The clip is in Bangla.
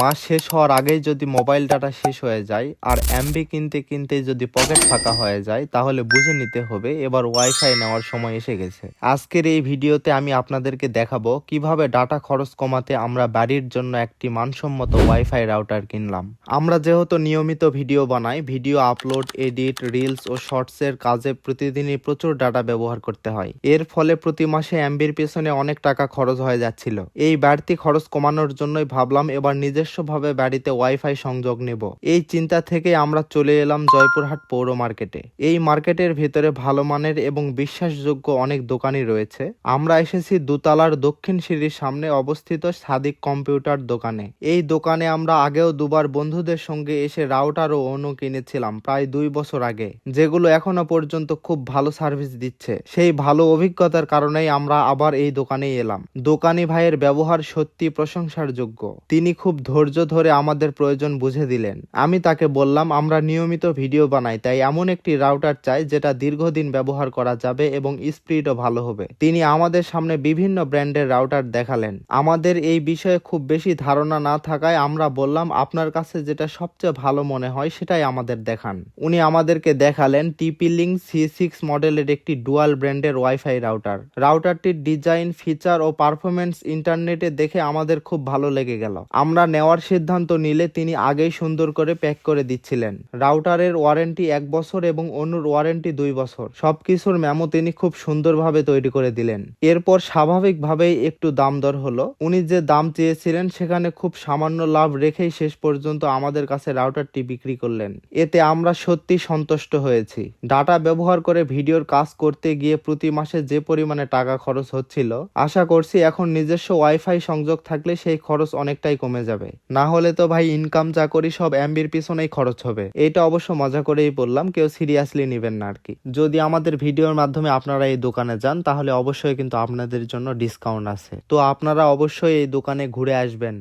মাস শেষ হওয়ার আগেই যদি মোবাইল ডাটা শেষ হয়ে যায় আর এমবি কিনতে কিনতে যদি পকেট ফাঁকা হয়ে যায় তাহলে বুঝে নিতে হবে এবার ওয়াইফাই নেওয়ার সময় এসে গেছে। আজকের এই ভিডিওতে আমি আপনাদেরকে দেখাবো কিভাবে ডাটা খরচ কমাতে আমরা বাড়ির জন্য একটি মানসম্মত ওয়াইফাই রাউটার কিনলাম। আমরা যেহেতু নিয়মিত ভিডিও বানাই, ভিডিও আপলোড, এডিট, রিলস ও শর্টসের কাজে প্রতিদিনই প্রচুর ডাটা ব্যবহার করতে হয়। এর ফলে প্রতি মাসে এমবির পেছনে অনেক টাকা খরচ হয়ে যাচ্ছিল। এই বাড়তি খরচ কমানোর জন্যই ভাবলাম এবার নিজস্বভাবে বাড়িতে ওয়াইফাই সংযোগ নেব। এই চিন্তা থেকে আমরা চলে এলাম জয়পুরহাট পৌর মার্কেটে। এই মার্কেটের ভিতরে ভালো মানের এবং বিশ্বাসযোগ্য অনেক দোকানই রয়েছে। আমরা এসেছি দোতলার দক্ষিণ সিঁড়ির সামনে অবস্থিত সাদিক কম্পিউটার দোকানে। এই দোকানে আমরা আগেও দুবার বন্ধুদের সঙ্গে এসে রাউটার ও অনু কিনেছিলাম প্রায় 2 বছর আগে, যেগুলো এখনো পর্যন্ত খুব ভালো সার্ভিস দিচ্ছে। সেই ভালো অভিজ্ঞতার কারণেই আমরা আবার এই দোকানেই এলাম। দোকানি ভাইয়ের ব্যবহার সত্যি প্রশংসার যোগ্য। তিনি খুব ধৈর্য ধরে আমাদের প্রয়োজন বুঝে দিলেন। আমি তাকে বললাম আমরা নিয়মিত ভিডিও বানাই, তাই এমন একটি রাউটার চাই যেটা দীর্ঘদিন ব্যবহার করা যাবে এবং স্পিডও ভালো হবে। তিনি আমাদের সামনে বিভিন্ন ব্র্যান্ডের রাউটার দেখালেন। আমাদের এই বিষয়ে খুব বেশি ধারণা না থাকায় আমরা বললাম আপনার কাছে যেটা সবচেয়ে ভালো মনে হয় সেটাই আমাদের দেখান। উনি আমাদেরকে দেখালেন TP-Link C6 মডেলের একটি ডুয়াল ব্র্যান্ডের ওয়াইফাই রাউটার। রাউটারটির ডিজাইন, ফিচার ও পারফরমেন্স ইন্টারনেটে দেখে আমাদের খুব ভালো লেগে গেল। আমরা নেওয়ার সিদ্ধান্ত নিলে তিনি আগেই সুন্দর করে প্যাক করে দিচ্ছিলেন। রাউটারের ওয়ারেন্টি 1 বছর এবং অনুর ওয়ারেন্টি 2 বছর। সবকিছুর মেমো তিনি খুব সুন্দরভাবে তৈরি করে দিলেন। এরপর স্বাভাবিকভাবেই একটু দাম দর হলো। উনি যে দাম চেয়েছিলেন সেখানে খুব সামান্য লাভ রেখেই শেষ পর্যন্ত আমাদের কাছে রাউটারটি বিক্রি করলেন। এতে আমরা সত্যি সন্তুষ্ট হয়েছি। ডাটা ব্যবহার করে ভিডিওর কাজ করতে গিয়ে প্রতি মাসে যে পরিমাণে টাকা খরচ হচ্ছিল, আশা করছি এখন নিজস্ব ওয়াইফাই সংযোগ থাকলে সেই খরচ অনেকটাই কমে যাবে। না হলে তো ভাই ইনকাম যা করি সব এমবির পিছনেই খরচ হবে। এটা অবশ্য মজা করেই বললাম, কেউ সিরিয়াসলি নেবেন না আর কি। যদি আমাদের ভিডিওর মাধ্যমে আপনারা এই দোকানে যান তাহলে অবশ্যই কিন্তু আপনাদের জন্য ডিসকাউন্ট আছে। তো আপনারা অবশ্যই এই দোকানে ঘুরে আসবেন।